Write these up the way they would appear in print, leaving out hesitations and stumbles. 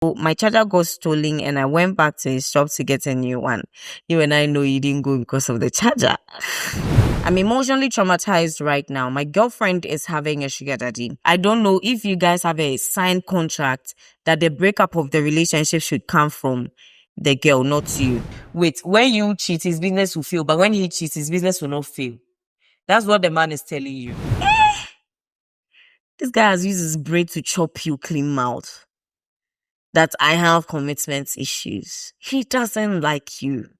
My charger got stolen and I went back to his shop to get a new one. You and I know you didn't go because of the charger. I'm emotionally traumatized right now. My girlfriend is having a sugar daddy. I don't know if you guys have a signed contract that the breakup of the relationship should come from the girl, not you. Wait, when you cheat, his business will fail, but when he cheats, his business will not fail. That's what the man is telling you. This guy has used his brain to chop you clean mouth. That I have commitment issues. He doesn't like you.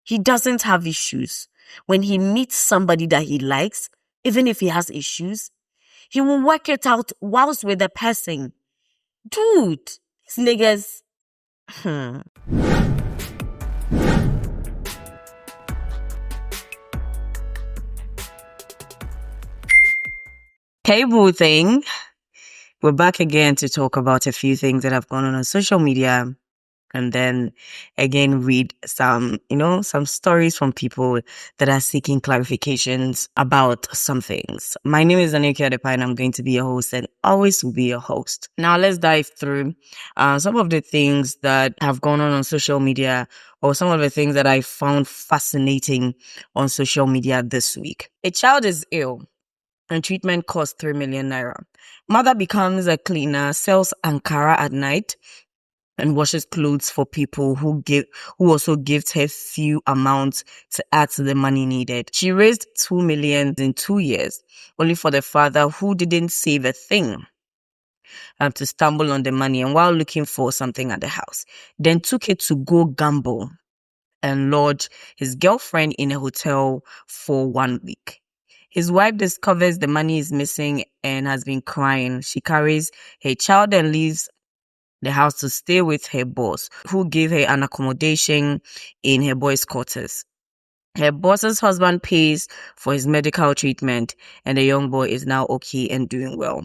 He doesn't have issues. When he meets somebody that he likes, even if he has issues, he will work it out whilst with the person. Dude, these niggas. Hey, boo thing. We're back again to talk about a few things that have gone on social media. And then again, read some stories from people that are seeking clarifications about some things. My name is Anika Adepa and I'm going to be your host and always will be your host. Now let's dive through some of the things that have gone on social media or some of the things that I found fascinating on social media this week. A child is ill and treatment costs 3 million naira. Mother becomes a cleaner, sells Ankara at night, and washes clothes for people who also gives her few amounts to add to the money needed. She raised 2 million in 2 years, only for the father who didn't save a thing to stumble on the money and while looking for something at the house, then took it to go gamble and lodge his girlfriend in a hotel for 1 week. His wife discovers the money is missing and has been crying. She carries her child and leaves the house to stay with her boss, who gave her an accommodation in her boys' quarters. Her boss's husband pays for his medical treatment, and the young boy is now okay and doing well.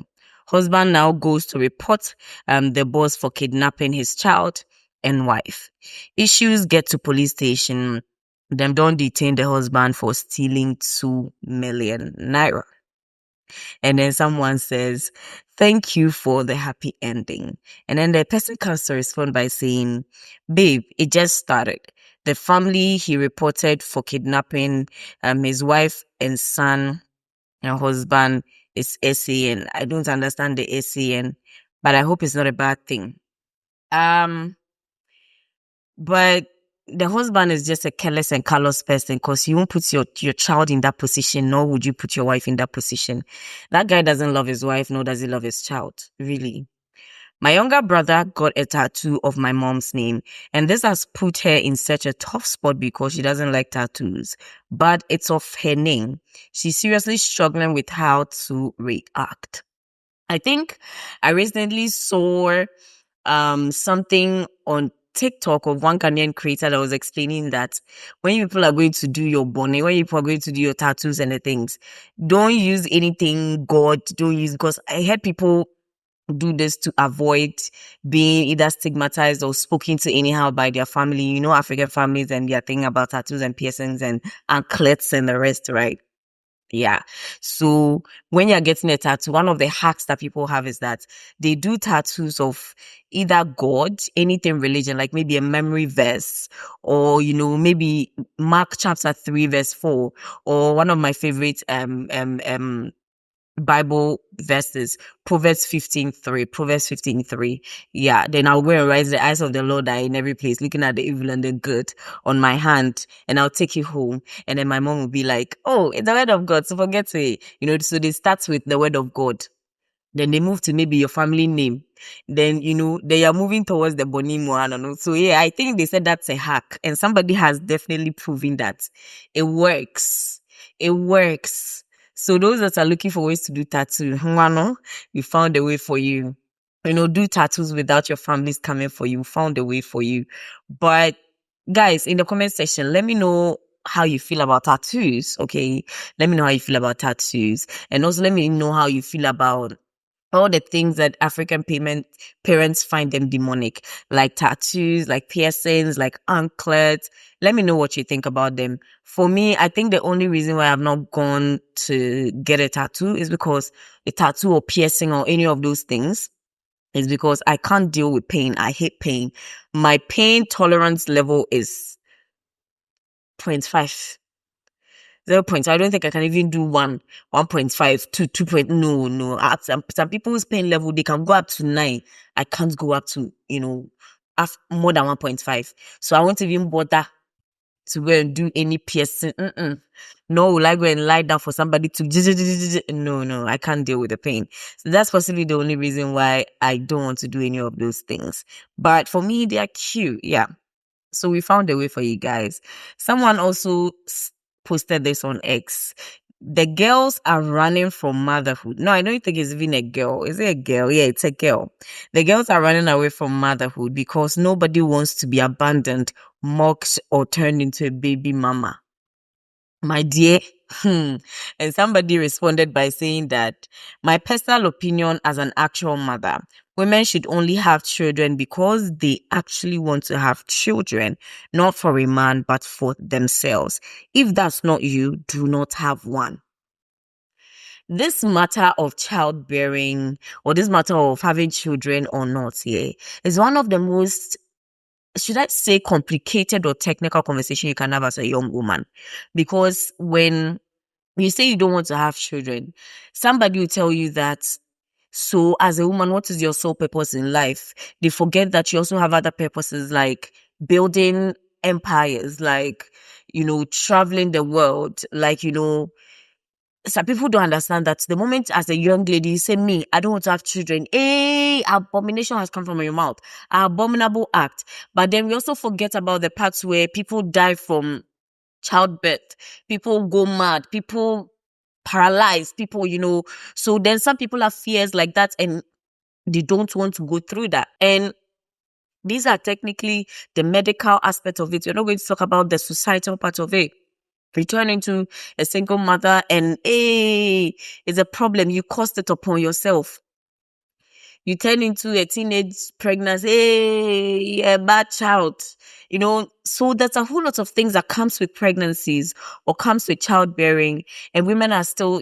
Husband now goes to report the boss for kidnapping his child and wife. Issues get to police station. Them don't detain the husband for stealing 2 million naira. And then someone says, thank you for the happy ending. And then the person comes to respond by saying, babe, it just started. The family he reported for kidnapping his wife and son and husband is SAN. I don't understand the SAN, but I hope it's not a bad thing. But the husband is just a careless and callous person because you won't put your child in that position, nor would you put your wife in that position. That guy doesn't love his wife, nor does he love his child. Really. My younger brother got a tattoo of my mom's name, and this has put her in such a tough spot because she doesn't like tattoos. But it's of her name. She's seriously struggling with how to react. I think I recently saw something on TikTok of one Ghanaian creator that was explaining that when people are going to do your bonnet, when people are going to do your tattoos and the things, don't use anything because I heard people do this to avoid being either stigmatized or spoken to anyhow by their family. You know, African families and their thing about tattoos and piercings and anklets and the rest, right? Yeah. So when you're getting a tattoo, one of the hacks that people have is that they do tattoos of either God, anything religion, like maybe a memory verse, or, maybe Mark chapter 3, verse 4, or one of my favorite, Bible verses, Proverbs 15:3. Yeah, then I'll go and rise the eyes of the Lord are in every place, looking at the evil and the good on my hand, and I'll take you home. And then my mom will be like, oh, it's the word of God, so forget it. So they start with the word of God. Then they move to maybe your family name. Then, they are moving towards the Bonimo. I don't know. So yeah, I think they said that's a hack. And somebody has definitely proven that it works. It works. So those that are looking for ways to do tattoo, we found a way for you. Do tattoos without your families coming for you. We found a way for you. But guys, in the comment section, let me know how you feel about tattoos. Okay. Let me know how you feel about tattoos. And also let me know how you feel about all the things that African parents find them demonic, like tattoos, like piercings, like anklets. Let me know what you think about them. For me, I think the only reason why I've not gone to get a tattoo is because a tattoo or piercing or any of those things is because I can't deal with pain. I hate pain. My pain tolerance level is 0.5. 0 point. I don't think I can even do 1.5, 2 no. Some people's pain level, they can go up to 9. I can't go up to, more than 1.5. So I won't even bother to go and do any piercing. No, will I go and lie down for somebody to no, I can't deal with the pain. So that's possibly the only reason why I don't want to do any of those things. But for me, they are cute. Yeah. So we found a way for you guys. Someone also posted this on X. The girls are running from motherhood. No, I don't think it's even a girl. Is it a girl? Yeah, it's a girl. The girls are running away from motherhood because nobody wants to be abandoned, mocked, or turned into a baby mama. My dear, and somebody responded by saying that my personal opinion as an actual mother, women should only have children because they actually want to have children, not for a man, but for themselves. If that's not you, do not have one. This matter of childbearing or this matter of having children or not, is one of the most, should I say, complicated or technical conversation you can have as a young woman. Because when you say you don't want to have children, somebody will tell you that, so as a woman, what is your sole purpose in life? They forget that you also have other purposes like building empires, like, traveling the world, like, some people don't understand that the moment as a young lady you say, me, I don't want to have children, abomination has come from your mouth, abominable act. But then we also forget about the parts where people die from childbirth, people go mad, people paralyzed, people, so then some people have fears like that and they don't want to go through that. And these are technically the medical aspect of it. We're not going to talk about the societal part of it. Return into a single mother and it's a problem. You caused it upon yourself. You turn into a teenage pregnancy, a bad child. So there's a whole lot of things that comes with pregnancies or comes with childbearing, and women are still,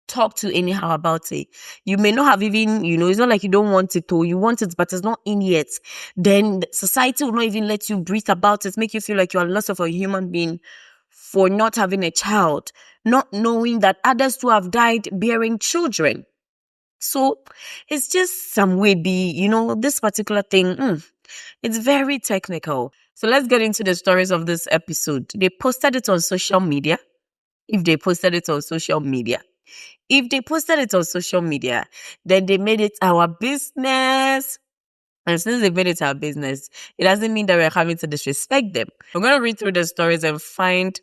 talk to anyhow about it. You may not have even, it's not like you don't want it or you want it, but it's not in yet. Then society will not even let you breathe about it, make you feel like you are less of a human being for not having a child, not knowing that others too have died bearing children. So it's just some way this particular thing, it's very technical. So let's get into the stories of this episode. They posted it on social media. If they posted it on social media, then they made it our business. And since they made it our business, it doesn't mean that we're having to disrespect them. We're going to read through the stories and find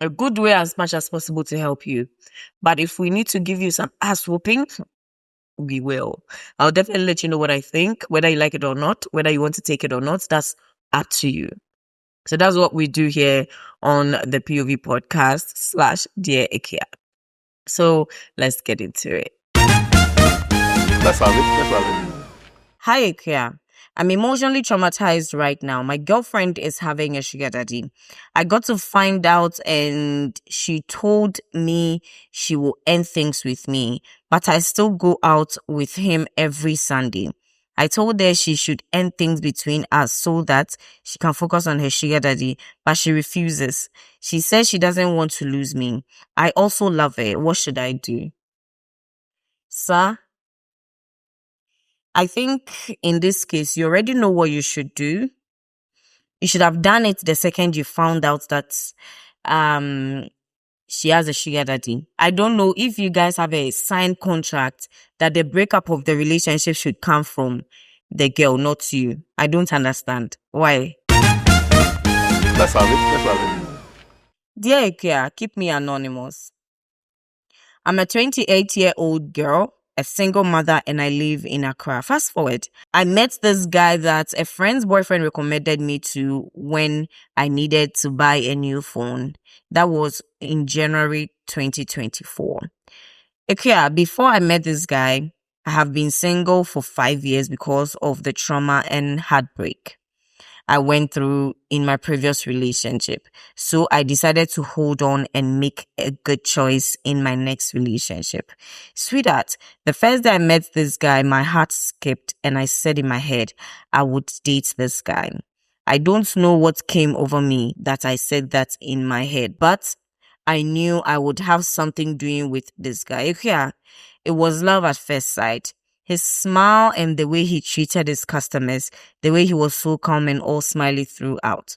a good way as much as possible to help you. But if we need to give you some ass whooping, we will. I'll definitely let you know what I think, whether you like it or not, whether you want to take it or not. That's up to you. So that's what we do here on the POV podcast / Dear Akua. So let's get into it. Let's have it. Hi, Akua. I'm emotionally traumatized right now. My girlfriend is having a sugar daddy. I got to find out and she told me she will end things with me, but I still go out with him every Sunday. I told her she should end things between us so that she can focus on her sugar daddy, but she refuses. She says she doesn't want to lose me. I also love her. What should I do? Sir, I think in this case, you already know what you should do. You should have done it the second you found out that she has a sugar daddy. I don't know if you guys have a signed contract that the breakup of the relationship should come from the girl, not you. I don't understand. Why? Let's have it. Dear Akua, keep me anonymous. I'm a 28-year-old girl, a single mother, and I live in Accra. Fast forward, I met this guy that a friend's boyfriend recommended me to when I needed to buy a new phone. That was in January 2024. Akua, before I met this guy, I have been single for 5 years because of the trauma and heartbreak. I went through in my previous relationship. So I decided to hold on and make a good choice in my next relationship. Sweetheart, the first day I met this guy, my heart skipped and I said in my head, I would date this guy. I don't know what came over me that I said that in my head, but I knew I would have something doing with this guy. Yeah, it was love at first sight. His smile and the way he treated his customers, the way he was so calm and all smiley throughout.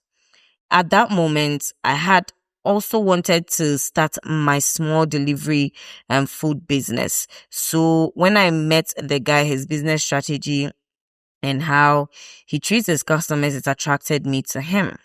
At that moment, I had also wanted to start my small delivery and food business. So when I met the guy, his business strategy and how he treats his customers, it attracted me to him.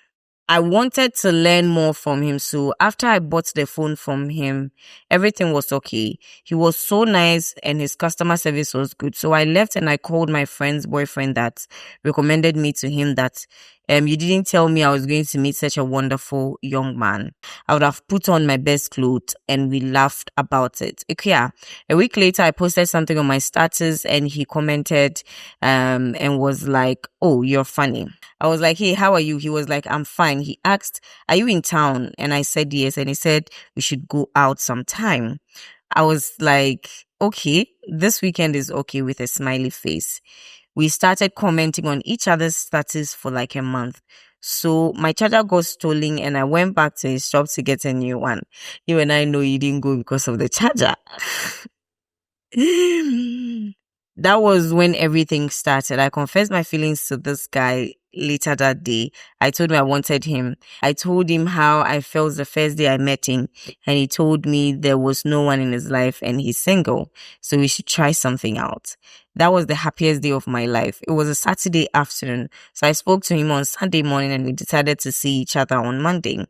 I wanted to learn more from him. So after I bought the phone from him, everything was okay. He was so nice and his customer service was good. So I left and I called my friend's boyfriend that recommended me to him that you didn't tell me I was going to meet such a wonderful young man. I would have put on my best clothes and we laughed about it. Okay, yeah. A week later, I posted something on my status and he commented and was like, oh, you're funny. I was like, hey, how are you? He was like, I'm fine. He asked, are you in town? And I said yes. And he said, we should go out sometime. I was like, okay, this weekend is okay, with a smiley face. We started commenting on each other's status for like a month. So my charger got stolen and I went back to his shop to get a new one. You and I know you didn't go because of the charger. That was when everything started. I confessed my feelings to this guy later that day. I told him I wanted him. I told him how I felt the first day I met him. And he told me there was no one in his life and he's single. So we should try something out. That was the happiest day of my life. It was a Saturday afternoon. So I spoke to him on Sunday morning and we decided to see each other on Monday.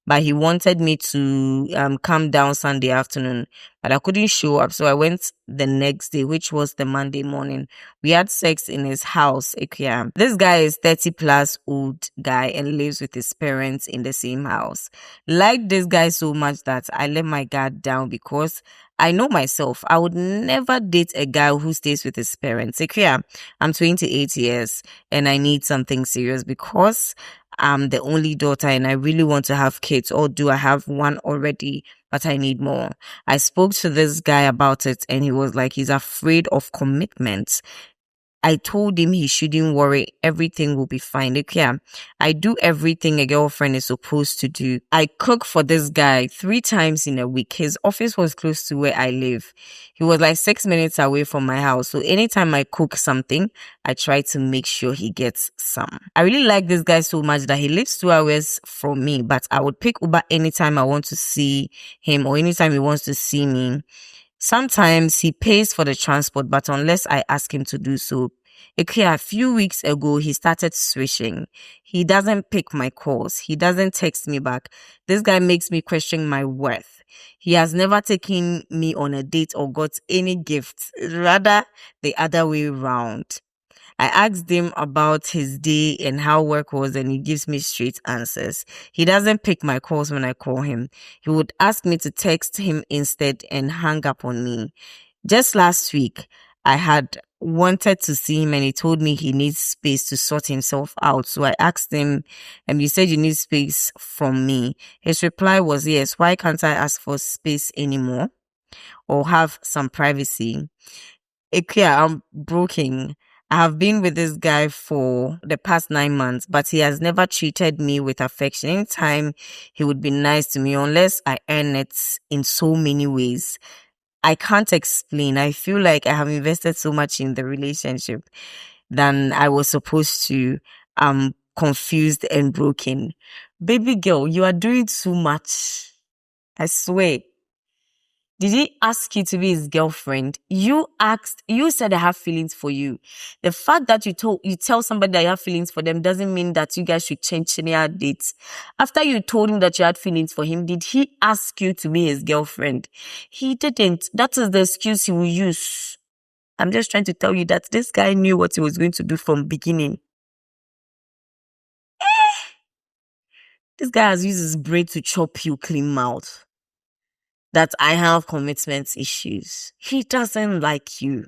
But he wanted me to come down Sunday afternoon, but I couldn't show up. So I went the next day, which was the Monday morning. We had sex in his house, Ikea. This guy is 30 plus old guy and lives with his parents in the same house. Liked this guy so much that I let my guard down because I know myself. I would never date a guy who stays with his parents. Ikea, I'm 28 years and I need something serious because I'm the only daughter and I really want to have kids, or do I have one already, but I need more. I spoke to this guy about it and he was like, he's afraid of commitment. I told him he shouldn't worry. Everything will be fine. Look here, I do everything a girlfriend is supposed to do. I cook for this guy 3 times in a week. His office was close to where I live. He was like 6 minutes away from my house. So anytime I cook something, I try to make sure he gets some. I really like this guy so much that he lives 2 hours from me, but I would pick Uber anytime I want to see him or anytime he wants to see me. Sometimes he pays for the transport, but unless I ask him to do so. Okay, a few weeks ago, he started switching. He doesn't pick my calls. He doesn't text me back. This guy makes me question my worth. He has never taken me on a date or got any gift. Rather, the other way round. I asked him about his day and how work was, and he gives me straight answers. He doesn't pick my calls when I call him. He would ask me to text him instead and hang up on me. Just last week, I had wanted to see him and he told me he needs space to sort himself out. So I asked him, you said you need space from me. His reply was, yes, why can't I ask for space anymore or have some privacy? I'm broken. I have been with this guy for the past 9 months, but he has never treated me with affection. Anytime he would be nice to me, unless I earn it in so many ways. I can't explain. I feel like I have invested so much in the relationship than I was supposed to. I'm confused and broken. Baby girl, you are doing too much. I swear. Did he ask you to be his girlfriend? You said I have feelings for you. The fact that you tell somebody that you have feelings for them doesn't mean that you guys should change any dates. After you told him that you had feelings for him, did he ask you to be his girlfriend? He didn't. That is the excuse he will use. I'm just trying to tell you that this guy knew what he was going to do from beginning. This guy has used his brain to chop you clean mouth. That I have commitment issues. He doesn't like you.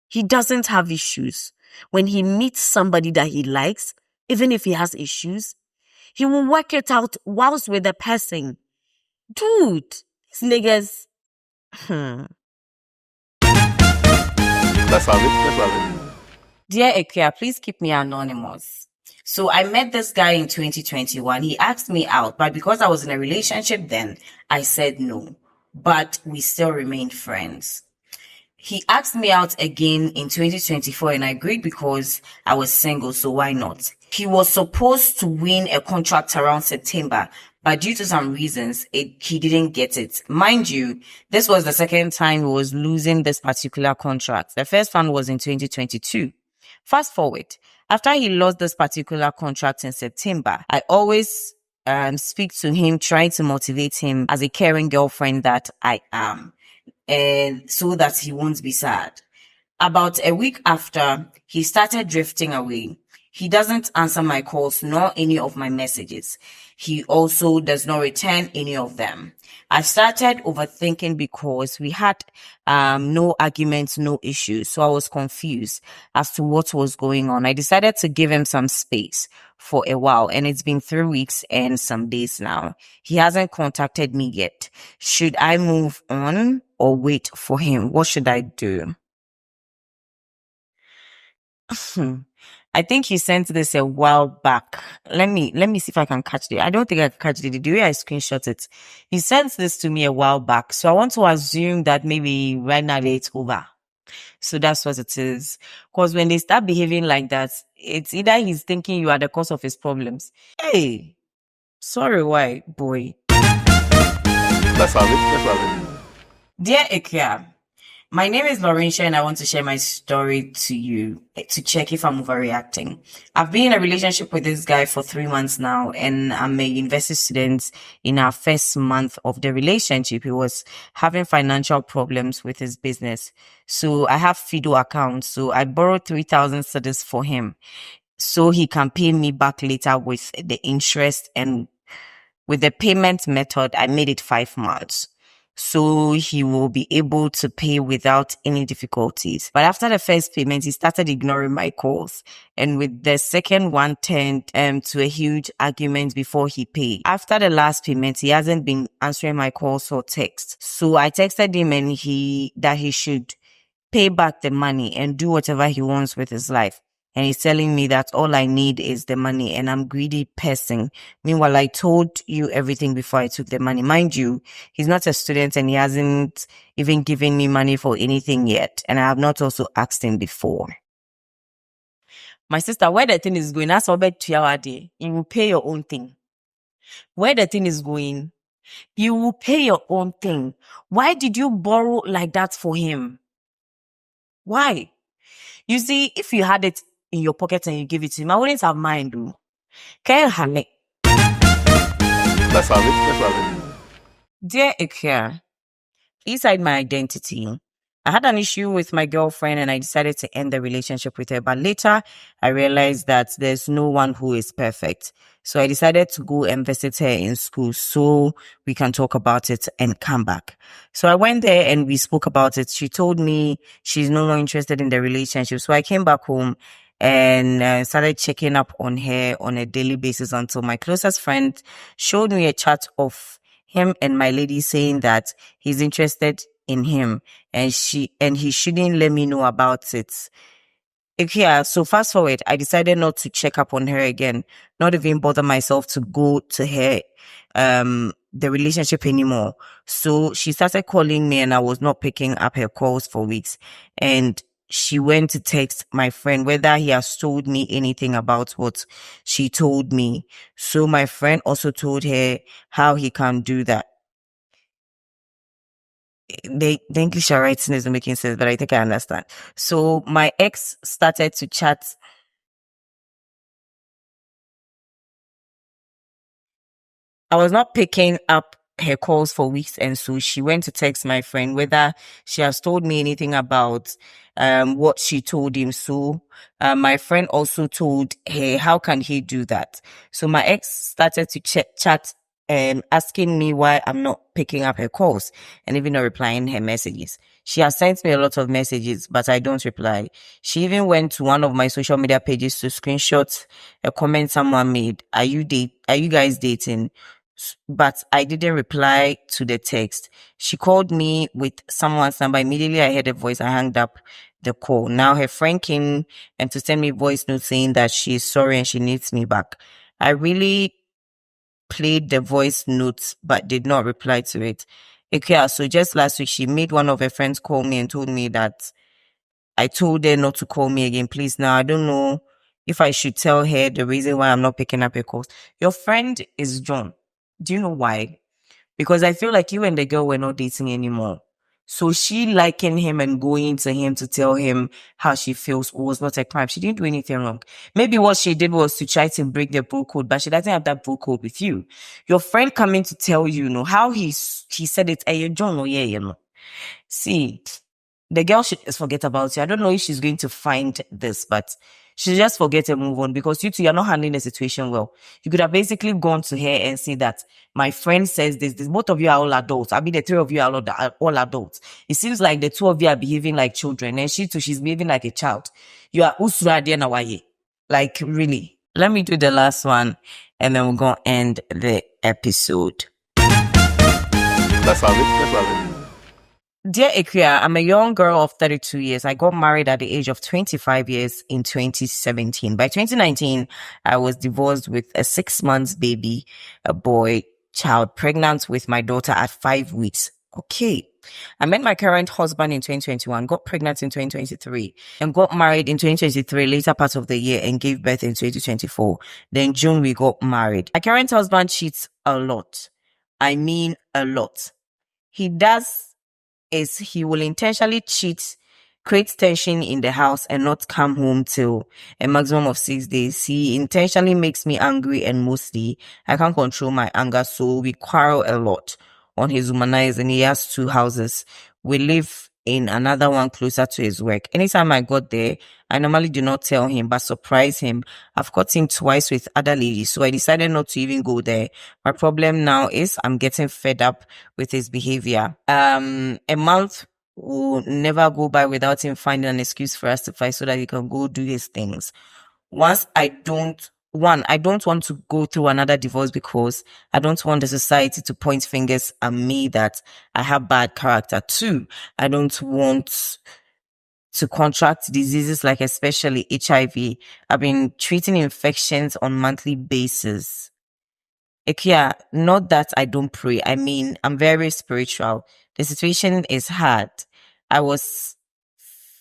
He doesn't have issues. When he meets somebody that he likes, Even if he has issues, he will work it out whilst with the person. Dude, these niggas. Let's have it. Let's have it. Dear Akua, please keep me anonymous. So I met this guy in 2021. He asked me out, but because I was in a relationship then, I said no. But we still remained friends. He asked me out again in 2024 and I agreed because I was single, so why not? He was supposed to win a contract around September, but due to some reasons, he didn't get it. Mind you, this was the second time he was losing this particular contract. The first one was in 2022. Fast forward, after he lost this particular contract in September, I always speak to him, trying to motivate him as a caring girlfriend that I am, and so that he won't be sad. About a week after, he started drifting away. He doesn't answer my calls nor any of my messages. He also does not return any of them. I started overthinking because we had no arguments, no issues. So I was confused as to what was going on. I decided to give him some space for a while, and it's been 3 weeks and some days now. He hasn't contacted me yet. Should I move on or wait for him? What should I do? I think you sent this a while back. Let me see if I can catch it. I don't think I can catch it. The way I screenshot it, you sent this to me a while back. So I want to assume that maybe right now it's over. So that's what it is. Because when they start behaving like that, it's either he's thinking you are the cause of his problems. Hey, sorry, why, boy? Let's have it. Let's have it. Dear Akua, my name is Laurentia and I want to share my story to you to check if I'm overreacting. I've been in a relationship with this guy for 3 months now and I'm a university student in our first month of the relationship. He was having financial problems with his business. So I have Fido accounts. So I borrowed 3,000 cedis for him so he can pay me back later with the interest, and with the payment method, I made it 5 months. So he will be able to pay without any difficulties. But after the first payment, he started ignoring my calls. And with the second one turned to a huge argument before he paid. After the last payment, he hasn't been answering my calls or texts. So I texted him and that he should pay back the money and do whatever he wants with his life. And he's telling me that all I need is the money and I'm greedy person. Meanwhile, I told you everything before I took the money. Mind you, he's not a student and he hasn't even given me money for anything yet. And I have not also asked him before. My sister, where the thing is going, that's all bet you will pay your own thing. Where the thing is going, you will pay your own thing. Why did you borrow like that for him? Why? You see, if you had it in your pocket and you give it to him, I wouldn't have mind, though. Can you have it? Let's have it. Let's have it. Dear Akua, please hide my identity. I had an issue with my girlfriend and I decided to end the relationship with her. But later, I realized that there's no one who is perfect. So I decided to go and visit her in school so we can talk about it and come back. So I went there and we spoke about it. She told me she's no longer interested in the relationship. So I came back home and started checking up on her on a daily basis until my closest friend showed me a chat of him and my lady saying that he's interested in him and he shouldn't let me know about it. Yeah, so fast forward, I decided not to check up on her again, not even bother myself to go to her the relationship anymore. So she started calling me and I was not picking up her calls for weeks. And she went to text my friend whether he has told me anything about what she told me. So my friend also told her how he can do that. The English are writing isn't making sense, but I think I understand. So my ex started to chat. I was not picking up her calls for weeks, and so she went to text my friend whether she has told me anything about what she told him. So my friend also told her, how can he do that? So my ex started to chat asking me why I'm not picking up her calls and even not replying her messages. She has sent me a lot of messages, but I don't reply. She even went to one of my social media pages to screenshot a comment someone made. Are you guys dating? But I didn't reply to the text. She called me with someone's number. Immediately I heard a voice. I hung up the call. Now her friend came and to send me voice notes saying that she is sorry and she needs me back. I really played the voice notes but did not reply to it. Okay, so just last week she made one of her friends call me and told me that I told her not to call me again, please. Now I don't know if I should tell her the reason why I'm not picking up her calls. Your friend is John. Do you know why? Because I feel like you and the girl were not dating anymore. So she liking him and going to him to tell him how she feels was not a crime. She didn't do anything wrong. Maybe what she did was to try to break the bro code, but she doesn't have that bro code with you. Your friend coming to tell you, how he said it, hey, John, oh yeah. See, the girl should just forget about you. I don't know if she's going to find this, but she should just forget and move on, because you two, you're not handling the situation well. You could have basically gone to her and said that my friend says this. Both of you are all adults. I mean, the three of you are all adults. It seems like the two of you are behaving like children, and she too, she's behaving like a child. You are usura nawaye. Like, really. Let me do the last one, and then we're going to end the episode. Let's have it. Dear Akua, I'm a young girl of 32 years. I got married at the age of 25 years in 2017. By 2019, I was divorced with a 6-month baby, a boy child, pregnant with my daughter at 5 weeks. Okay. I met my current husband in 2021, got pregnant in 2023, and got married in 2023, later part of the year, and gave birth in 2024. Then June, we got married. My current husband cheats a lot. I mean, a lot. He will intentionally cheat, create tension in the house, and not come home till a maximum of 6 days. He intentionally makes me angry, and mostly I can't control my anger, so we quarrel a lot. On his humanizing, he has 2 houses. We live in another one closer to his work. Anytime I got there, I normally do not tell him, but surprise him. I've caught him twice with other ladies, so I decided not to even go there. My problem now is I'm getting fed up with his behavior. A month will never go by without him finding an excuse for us to fight so that he can go do his things. I don't want to go through another divorce because I don't want the society to point fingers at me that I have bad character. 2, I don't want to contract diseases like especially HIV. I've been treating infections on monthly basis. Yeah, not that I don't pray. I mean, I'm very spiritual. The situation is hard. I was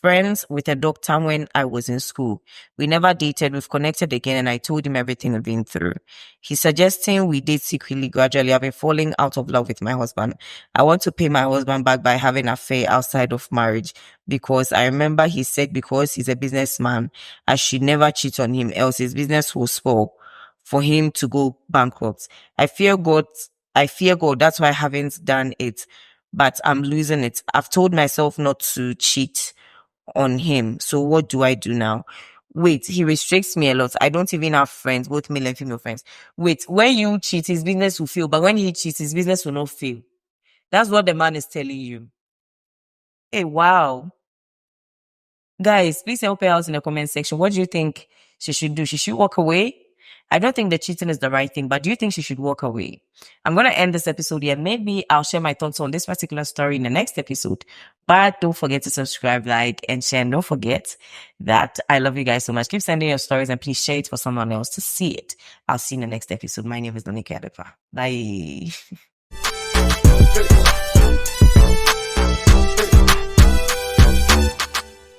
friends with a doctor when I was in school. We never dated. We've connected again, and I told him everything we've been through. He's suggesting we date secretly, gradually. I've been falling out of love with my husband. I want to pay my husband back by having an affair outside of marriage, because I remember he said because he's a businessman, I should never cheat on him, else his business will spoil for him to go bankrupt. I fear God. That's why I haven't done it, but I'm losing it. I've told myself not to cheat on him. So what do I do now? Wait, he restricts me a lot. I don't even have friends, both male and female friends. Wait, when you cheat, his business will fail, but when he cheats, his business will not fail. That's what the man is telling you. Hey, wow. Guys, please help her out in the comment section. What do you think she should do? She should walk away? I don't think the cheating is the right thing, but do you think she should walk away? I'm going to end this episode here. Maybe I'll share my thoughts on this particular story in the next episode. But don't forget to subscribe, like, and share. And don't forget that I love you guys so much. Keep sending your stories and please share it for someone else to see it. I'll see you in the next episode. My name is Donika Adepa. Bye.